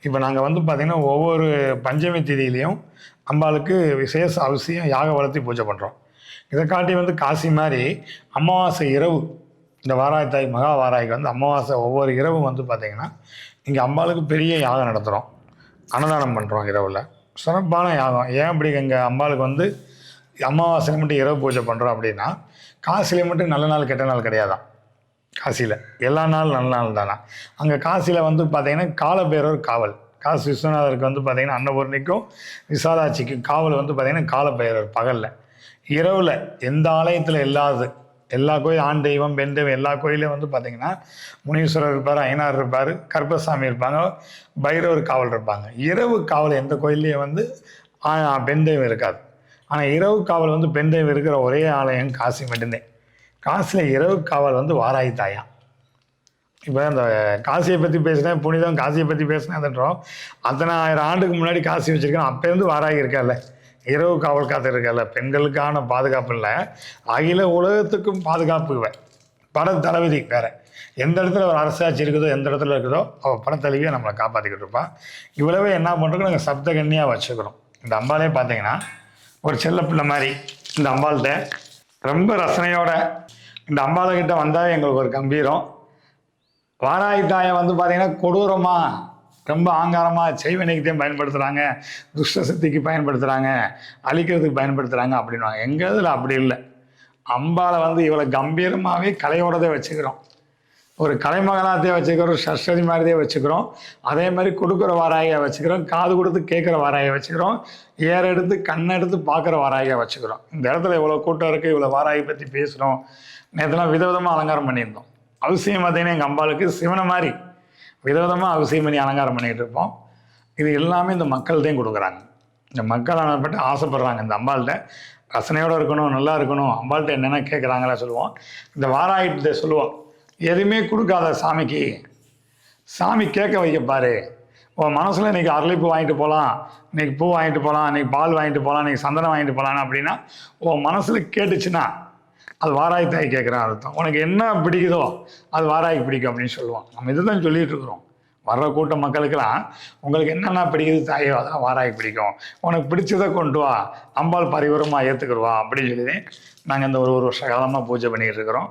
இப்போ நாங்கள் வந்து பார்த்திங்கன்னா ஒவ்வொரு பஞ்சமி திதியிலையும் அம்பாளுக்கு விசேஷ அவசியம் யாக வளர்த்தி பூஜை பண்ணுறோம். இதை காட்டி வந்து காசி மாதிரி அமாவாசை இரவு இந்த வாராய் தாய் மகா வாராய்க்கு வந்து அமாவாசை ஒவ்வொரு இரவும் வந்து பார்த்திங்கன்னா இங்கே அம்பாளுக்கு பெரிய யாகம் நடத்துகிறோம், அன்னதானம் பண்ணுறோம் இரவில். சிறப்பான யாகம். ஏன் அப்படி எங்கள் அம்பாளுக்கு வந்து அமாவாசையில் மட்டும் இரவு பூஜை பண்ணுறோம் அப்படின்னா, காசியில் மட்டும் நல்ல நாள் கெட்ட நாள் கிடையாதான். காசியில் எல்லா நாள் நல்ல நாள் தானா. அங்கே காசியில் வந்து பார்த்திங்கன்னா காலபைரவர் காவல். காசி விஸ்வநாதருக்கு வந்து பார்த்திங்கன்னா அன்னபூர்ணிக்கும் விசாலாட்சிக்கும் காவல் வந்து பார்த்திங்கன்னா காலபைரவர் பகலில். இரவில் எந்த ஆலயத்தில் இல்லாது எல்லா கோயில் ஆண் தெய்வம் பெண் தெய்வம் எல்லா கோயிலையும் வந்து பார்த்திங்கன்னா முனீஸ்வரர் இருப்பார், ஐயனார் இருப்பார், கருப்பசாமி இருப்பாங்க, பைரவர் காவல் இருப்பாங்க. இரவு காவல் எந்த கோயில்லையும் வந்து பெண் தெய்வம் இருக்காது. ஆனால் இரவு காவல் வந்து பெண் தெய்வம் இருக்கிற ஒரே ஆலயம் காசி மட்டும்தான். காசியில் இரவு காவல் வந்து வாராகி தாயாம். இப்போ அந்த காசியை பற்றி பேசினேன், புனிதம் காசியை பற்றி பேசினேன்றோம். அத்தனை ஆயிரம் ஆண்டுக்கு முன்னாடி காசி வச்சுருக்கேன். அப்போருந்து வாராகி இருக்கல, இரவு காவல் காத்து இருக்கல. பெண்களுக்கான பாதுகாப்பு இல்லை, அகில உலகத்துக்கும் பாதுகாப்பு. பட தளபதி வேறு எந்த இடத்துல ஒரு அரசாட்சி இருக்குதோ எந்த இடத்துல இருக்குதோ அவள் படத்தலைவியை நம்மளை காப்பாற்றிக்கிட்டு இருப்பான். இவ்வளவே என்ன பண்ணுறோம், நாங்கள் சப்த கன்னியாக வச்சுக்கிறோம். இந்த அம்பாலே பார்த்தீங்கன்னா ஒரு செல்ல பிள்ளை மாதிரி. இந்த அம்பாள்கிட்ட ரொம்ப ரசனையோட இந்த அம்பாள்கிட்ட வந்தால் எங்களுக்கு ஒரு கம்பீரம். வாராகி தாயை வந்து பார்த்திங்கன்னா கொடூரமாக ரொம்ப ஆங்காரமாக செய்வினைக்குத்தையும் பயன்படுத்துகிறாங்க, துஷ்ட சக்திக்கு பயன்படுத்துகிறாங்க, அழிக்கிறதுக்கு பயன்படுத்துகிறாங்க அப்படின்வாங்க. எங்கள் இதில் அப்படி இல்லை. அம்பாளை வந்து இவ்வளோ கம்பீரமாகவே கலையோடதே வச்சுக்கிறோம். ஒரு கலைமகளாத்தையே வச்சுக்கிறோம், சரஸ்வதி மாதிரியே வச்சுக்கிறோம். அதே மாதிரி கொடுக்குற வாராகியை வச்சுக்கிறோம், காது கொடுத்து கேட்குற வாராகியை வச்சுக்கிறோம், ஏற எடுத்து கண்ணை எடுத்து பார்க்குற வாராகியை வச்சுக்கிறோம். இந்த இடத்துல இவ்வளோ கூட்டம் இருக்குது, இவ்வளோ வாராகி பற்றி பேசுகிறோம். நேற்றுலாம் விதவிதமாக அலங்காரம் பண்ணியிருந்தோம். அவசியம் பார்த்தீங்கன்னா எங்கள் அம்பாளுக்கு சிவனை மாதிரி விதவிதமாக அவசியம் பண்ணி அலங்காரம் பண்ணிகிட்டு இருப்போம். இது எல்லாமே இந்த மக்கள்தான் கொடுக்குறாங்க. இந்த மக்கள் ஆனப்பட்டு ஆசைப்படுறாங்க. இந்த அம்பாள்கிட்ட ரசனையோடு இருக்கணும், நல்லா இருக்கணும், அம்பாள்கிட்ட என்னென்ன கேட்குறாங்களா சொல்லுவோம். இந்த வாராகிட்ட சொல்லுவோம், எதுவுமே கொடுக்காத சாமிக்கு, சாமி கேட்க வைக்கப்பாரு. உன் மனசில் இன்றைக்கி அரளிப்பூ வாங்கிட்டு போகலாம், இன்றைக்கி பூ வாங்கிட்டு போகலாம், இன்றைக்கி பால் வாங்கிட்டு போகலாம், இன்றைக்கி சந்தனம் வாங்கிட்டு போகலான்னு அப்படின்னா உன் மனசில் கேட்டுச்சுன்னா அது வாராகி தாய் கேட்குறான் அர்த்தம். உனக்கு என்ன பிடிக்குதோ அது வாராகி பிடிக்கும் அப்படின்னு சொல்லுவான். நம்ம இதை தான் சொல்லிகிட்டு இருக்கிறோம். வர்ற கூட்ட மக்களுக்கெல்லாம் உங்களுக்கு என்னென்ன பிடிக்குது தாயோ அதான் வாராகி பிடிக்கும், உனக்கு பிடிச்சதை கொண்டு வா, அம்பாள் பரிவரமாக ஏற்றுக்கிடுவா அப்படின்னு சொல்லி நாங்கள் இந்த ஒரு வருஷ காலமாக பூஜை பண்ணிக்கிட்டு இருக்கிறோம்.